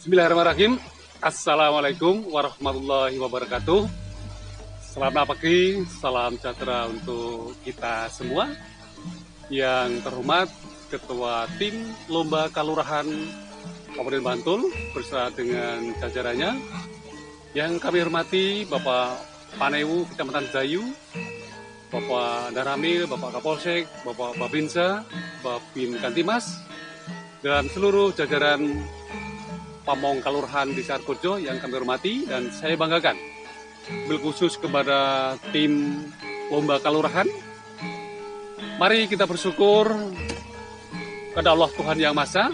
Bismillahirrahmanirrahim. Assalamualaikum warahmatullahi wabarakatuh. Selamat pagi, salam sejahtera untuk kita semua. Yang terhormat Ketua Tim Lomba Kalurahan Kabupaten Bantul beserta dengan jajarannya. Yang kami hormati Bapak Panewu Kecamatan Zayu, Bapak Daramil, Bapak Kapolsek, Bapak Babinsa, Babin Kantimas, dan seluruh jajaran Pamong Kalurahan Desa Argorejo yang kami hormati dan saya banggakan. Khusus kepada tim Lomba Kalurahan, mari kita bersyukur kepada Allah Tuhan Yang Maha Esa.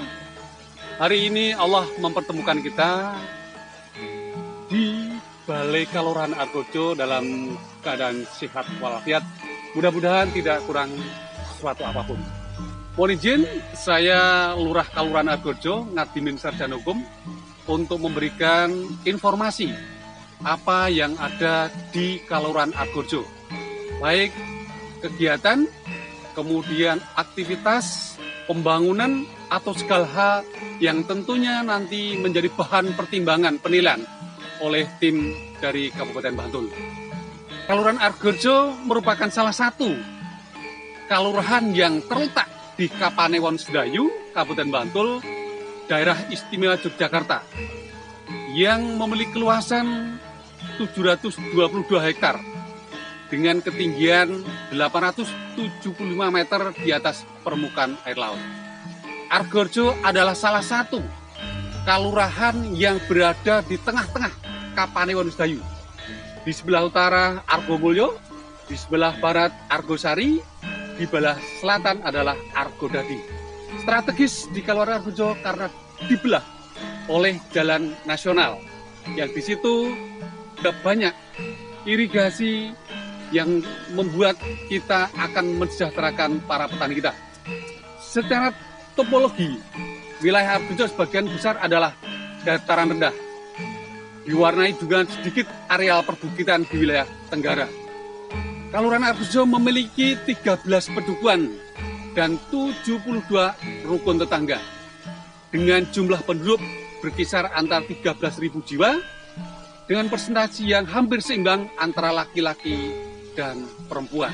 Hari ini Allah mempertemukan kita di Balai Kalurahan Argorejo dalam keadaan sehat walafiat. Mudah-mudahan tidak kurang sesuatu apapun. Mohon izin, saya Lurah Kalurahan Argorejo, Ngadimin Sarjana Hukum, untuk memberikan informasi apa yang ada di Kalurahan Argorejo. Baik kegiatan, kemudian aktivitas, pembangunan, atau segala hal yang tentunya nanti menjadi bahan pertimbangan penilaian oleh tim dari Kabupaten Bantul. Kalurahan Argorejo merupakan salah satu kalurahan yang terletak di Kapanewon Sedayu, Kabupaten Bantul, Daerah Istimewa Yogyakarta, yang memiliki luasan 722 hektar dengan ketinggian 875 meter di atas permukaan air laut. Argorejo adalah salah satu kalurahan yang berada di tengah-tengah Kapanewon Sedayu. Di sebelah utara Argomulyo, di sebelah barat Argosari, di sebelah selatan adalah Argodadi. Strategis di Kalurahan Argorejo karena dibelah oleh jalan nasional yang di situ ada banyak irigasi yang membuat kita akan mensejahterakan para petani kita. Secara topologi, wilayah Argorejo sebagian besar adalah dataran rendah, diwarnai juga sedikit areal perbukitan di wilayah Tenggara. Kalurahan Argorejo memiliki 13 pedukuhan dan 72 rukun tetangga dengan jumlah penduduk berkisar antara 13.000 jiwa dengan persentase yang hampir seimbang antara laki-laki dan perempuan.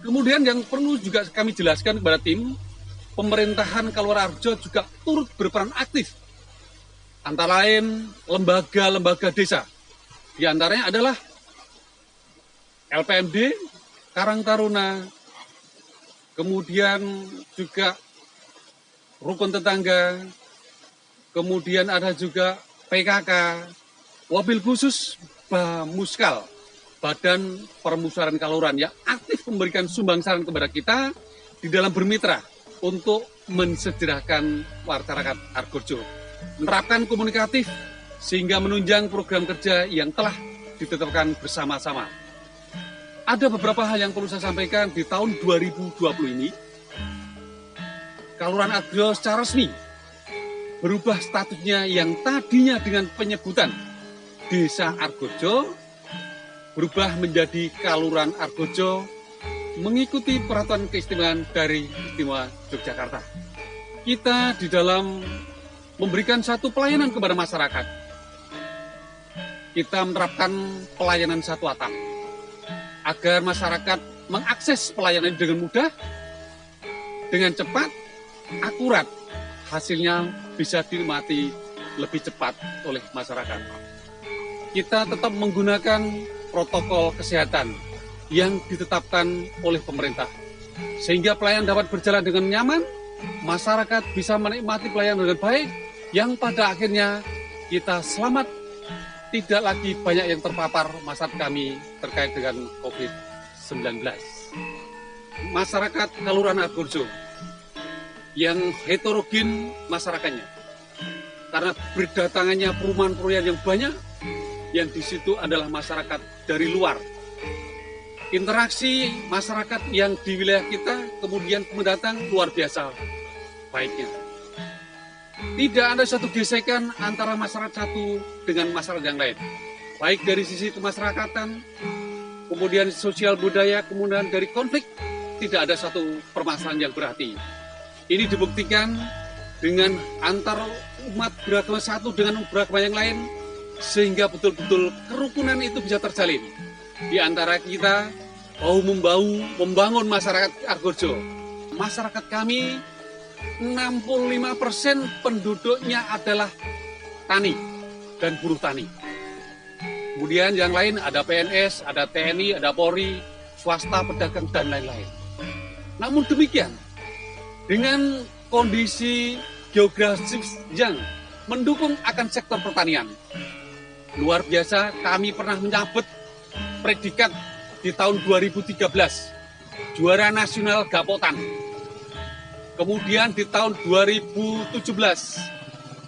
Kemudian yang perlu juga kami jelaskan kepada tim, pemerintahan Kalurahan Argorejo juga turut berperan aktif antara lain lembaga-lembaga desa. Di antaranya adalah LPMD, Karang Taruna, kemudian juga rukun tetangga, kemudian ada juga PKK, wabil khusus Bamuskal, Badan Permusyawaratan Kalurahan, yang aktif memberikan sumbangsaran kepada kita di dalam bermitra untuk mensejahterakan masyarakat Argorejo, menerapkan komunikatif sehingga menunjang program kerja yang telah ditetapkan bersama-sama. Ada beberapa hal yang perlu saya sampaikan di tahun 2020 ini. Kalurahan Argorejo secara resmi berubah statusnya yang tadinya dengan penyebutan Desa Argorejo berubah menjadi Kalurahan Argorejo mengikuti peraturan keistimewaan dari Istimewa Yogyakarta. Kita di dalam memberikan satu pelayanan kepada masyarakat, kita menerapkan pelayanan satu atap agar masyarakat mengakses pelayanan dengan mudah, dengan cepat, akurat, hasilnya bisa dinikmati lebih cepat oleh masyarakat. Kita tetap menggunakan protokol kesehatan yang ditetapkan oleh pemerintah, sehingga pelayanan dapat berjalan dengan nyaman, masyarakat bisa menikmati pelayanan dengan baik, yang pada akhirnya kita selamat, tidak lagi banyak yang terpapar masyarakat kami terkait dengan COVID-19. Masyarakat Kalurahan Argorejo yang heterogen masyarakatnya, karena berdatangannya perumahan-perumahan yang banyak, yang di situ adalah masyarakat dari luar. Interaksi masyarakat yang di wilayah kita kemudian mendatang luar biasa baiknya. Tidak ada satu gesekan antara masyarakat satu dengan masyarakat yang lain. Baik dari sisi kemasyarakatan, kemudian sosial budaya, kemudian dari konflik, tidak ada satu permasalahan yang berarti. Ini dibuktikan dengan antar umat beragama satu dengan beragama yang lain, sehingga betul-betul kerukunan itu bisa terjalin di antara kita, bahu-membahu membangun masyarakat Argorejo. Masyarakat kami 65% penduduknya adalah tani dan buruh tani. Kemudian yang lain ada PNS, ada TNI, ada Polri, swasta, pedagang, dan lain-lain. Namun demikian, dengan kondisi geografis yang mendukung akan sektor pertanian, luar biasa, kami pernah menyabet predikat di tahun 2013, juara nasional Gapotan. Kemudian di tahun 2017,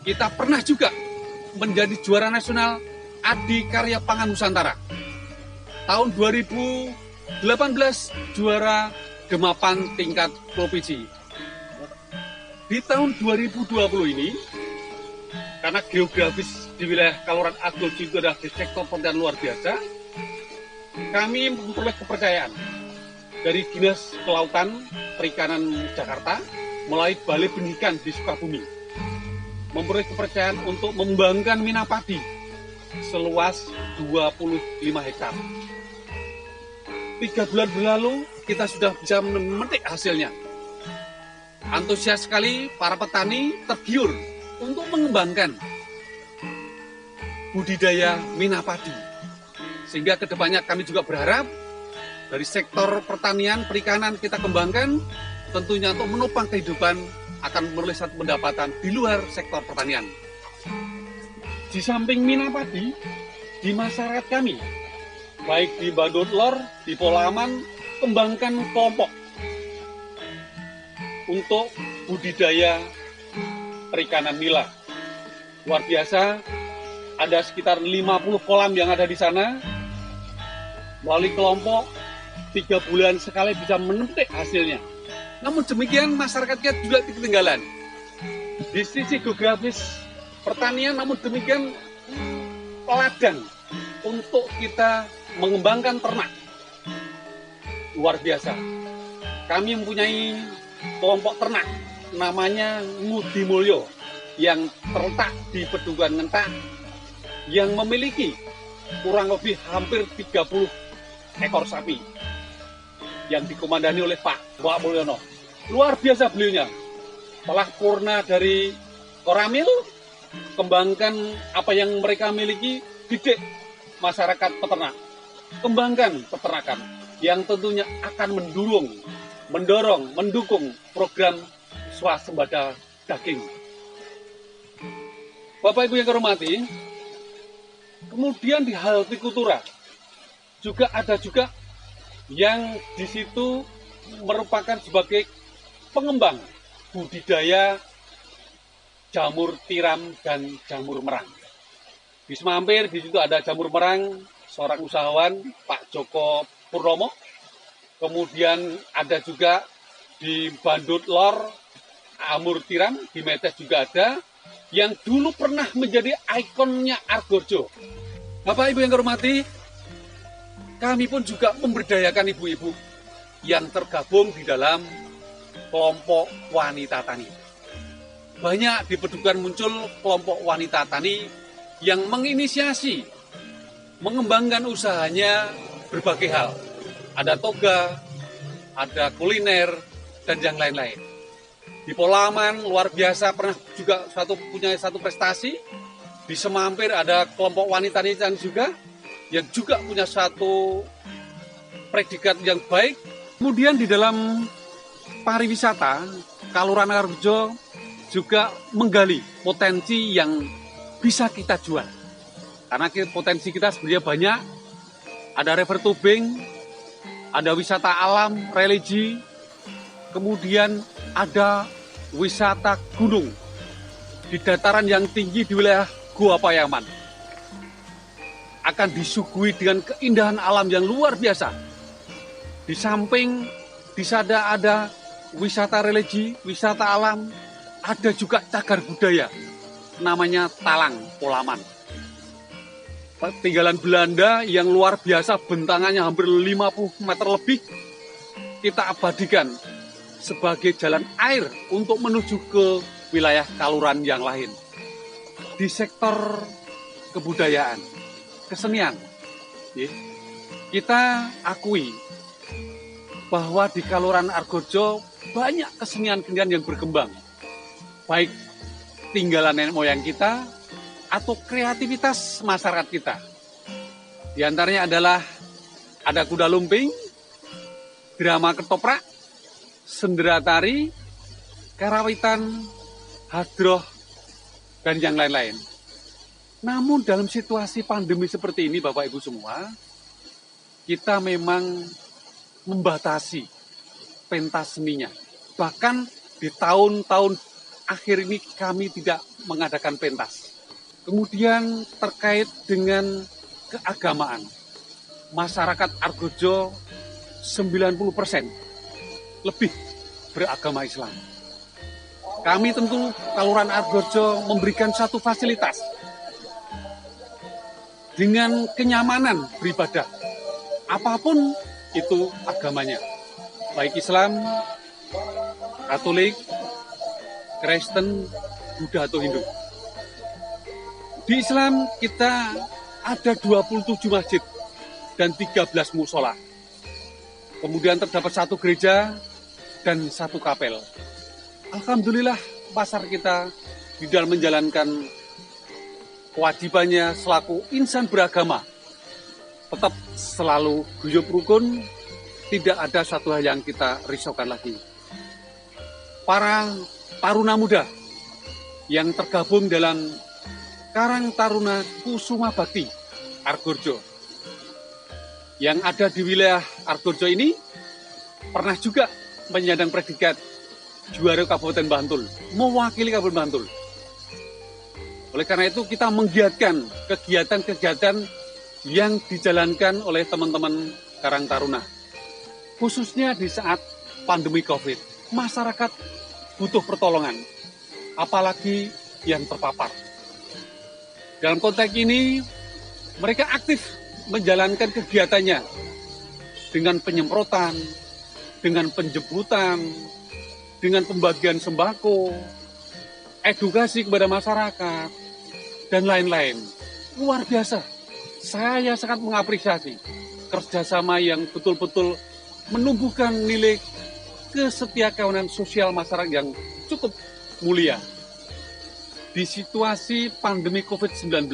kita pernah juga menjadi juara nasional Adikarya Pangan Nusantara. Tahun 2018, juara gemapan tingkat provinsi. Di tahun 2020 ini, karena geografis di wilayah Kelurahan Argorejo itu adalah di sektor pertanian luar biasa, kami memperoleh kepercayaan dari Dinas Kelautan Perikanan Jakarta melalui Balai Pendidikan di Sukabumi, memperoleh kepercayaan untuk mengembangkan mina padi seluas 25 hektar. 3 bulan berlalu, kita sudah bisa memetik hasilnya. Antusias sekali para petani tergiur untuk mengembangkan budidaya mina padi. Sehingga kedepannya kami juga berharap dari sektor pertanian, perikanan kita kembangkan, tentunya untuk menopang kehidupan akan memperoleh satu pendapatan di luar sektor pertanian. Di samping mina padi, di masyarakat kami, baik di Bandut Lor, di Polaman, kembangkan kelompok untuk budidaya perikanan nila. Luar biasa, ada sekitar 50 kolam yang ada di sana. Melalui kelompok, 3 bulan sekali bisa memetik hasilnya. Namun demikian, masyarakat kita juga ketinggalan. Di sisi geografis pertanian, namun demikian ladang untuk kita mengembangkan ternak. Luar biasa. Kami mempunyai kelompok ternak namanya Ngudi Mulyo yang terletak di Bedungan Ngentak yang memiliki kurang lebih hampir 30 ekor sapi yang dikomandani oleh Pak Mulyono. Luar biasa beliaunya. Telah purna dari Koramil, kembangkan apa yang mereka miliki, didik masyarakat peternak, kembangkan peternakan yang tentunya akan mendorong, mendukung program swasembada daging. Bapak Ibu yang kami hormati, kemudian di hortikultura juga ada yang di situ merupakan sebagai pengembang budidaya jamur tiram dan jamur merang. Di Semampir di situ ada jamur merang, seorang usahawan Pak Joko Purnomo. Kemudian ada juga di Bandut Lor, jamur tiram, di Metes juga ada, yang dulu pernah menjadi ikonnya Argorejo. Bapak Ibu yang kami hormati, kami pun juga memberdayakan ibu-ibu yang tergabung di dalam kelompok wanita tani. Banyak di Bedungan muncul kelompok wanita tani yang menginisiasi, mengembangkan usahanya berbagai hal. Ada toga, ada kuliner, dan yang lain-lain. Di Polaman luar biasa pernah juga punya satu prestasi. Di Semampir ada kelompok wanita tani juga yang juga punya satu predikat yang baik. Kemudian di dalam pariwisata, Kelurahan Argorejo juga menggali potensi yang bisa kita jual. Karena potensi kita sebenarnya banyak. Ada river tubing, ada wisata alam, religi, kemudian ada wisata gunung di dataran yang tinggi di wilayah Gua Payaman. Akan disuguhi dengan keindahan alam yang luar biasa. Di samping di sana ada wisata religi, wisata alam, ada juga cagar budaya, namanya Talang Polaman. Peninggalan Belanda yang luar biasa, bentangannya hampir 50 meter lebih, kita abadikan sebagai jalan air untuk menuju ke wilayah Kaluran yang lain. Di sektor kebudayaan, kesenian, kita akui bahwa di Kaluran Argojo banyak kesenian-kesenian yang berkembang, baik tinggalan nenek moyang kita atau kreativitas masyarakat kita. Di antaranya adalah ada kuda lumping, drama ketoprak, sendera tari, karawitan, hadroh, dan yang lain-lain. Namun dalam situasi pandemi seperti ini, Bapak Ibu semua, kita memang membatasi pentas seninya. Bahkan di tahun-tahun akhir ini kami tidak mengadakan pentas. Kemudian terkait dengan keagamaan, masyarakat Argojo 90% lebih beragama Islam. Kami tentu Kaluran Argojo memberikan satu fasilitas dengan kenyamanan beribadah, apapun itu agamanya, baik Islam, Katolik, Kristen, Buddha atau Hindu. Di Islam kita ada 27 masjid dan 13 musola. Kemudian terdapat satu gereja dan satu kapel. Alhamdulillah pasar kita di dalam menjalankan kewajibannya selaku insan beragama tetap selalu guyup rukun, tidak ada satu hal yang kita risaukan lagi. Para taruna muda yang tergabung dalam Karang Taruna Kusuma Bakti Argojo yang ada di wilayah Argojo ini pernah juga menyandang predikat juara Kabupaten Bantul, mewakili Kabupaten Bantul. Oleh karena itu kita menggiatkan kegiatan-kegiatan yang dijalankan oleh teman-teman Karang Taruna. Khususnya di saat pandemi COVID, masyarakat butuh pertolongan, apalagi yang terpapar. Dalam konteks ini, mereka aktif menjalankan kegiatannya dengan penyemprotan, dengan penjemputan, dengan pembagian sembako, edukasi kepada masyarakat, dan lain-lain. Luar biasa. Saya sangat mengapresiasi kerjasama yang betul-betul menumbuhkan nilai kesetiakawanan sosial masyarakat yang cukup mulia. Di situasi pandemi COVID-19,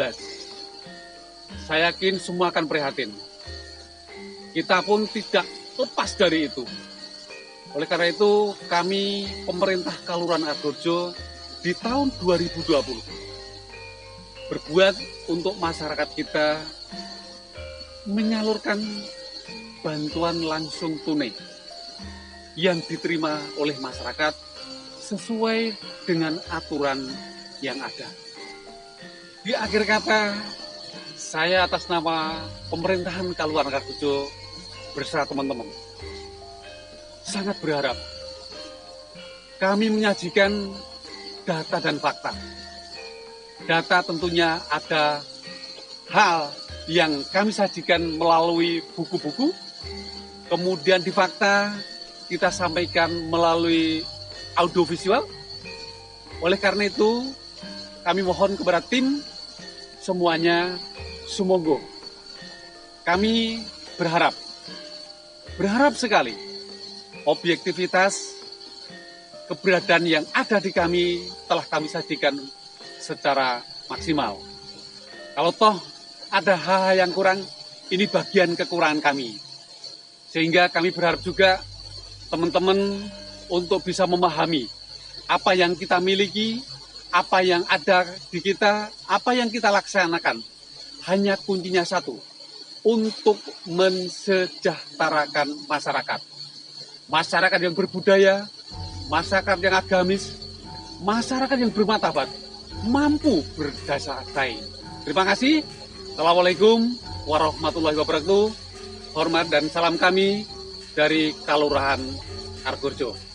saya yakin semua akan prihatin. Kita pun tidak lepas dari itu. Oleh karena itu, kami pemerintah Kaluran Argojo di tahun 2020 berbuat untuk masyarakat kita menyalurkan bantuan langsung tunai yang diterima oleh masyarakat sesuai dengan aturan yang ada. Di akhir kata, saya atas nama pemerintahan Kaluran Argojo bersama teman-teman sangat berharap kami menyajikan data dan fakta. Data tentunya ada hal yang kami sajikan melalui buku-buku, kemudian di fakta kita sampaikan melalui audiovisual. Oleh karena itu, kami mohon kepada tim semuanya, semoga kami berharap sekali objektivitas keberadaan yang ada di kami telah kami sajikan secara maksimal. Kalau toh ada hal-hal yang kurang, ini bagian kekurangan kami. Sehingga kami berharap juga teman-teman untuk bisa memahami apa yang kita miliki, apa yang ada di kita, apa yang kita laksanakan. Hanya kuncinya satu, untuk mensejahterakan masyarakat. Masyarakat yang berbudaya, masyarakat yang agamis, masyarakat yang bermartabat, mampu berdasar saing. Terima kasih. Assalamualaikum warahmatullahi wabarakatuh. Hormat dan salam kami dari Kalurahan Argojo.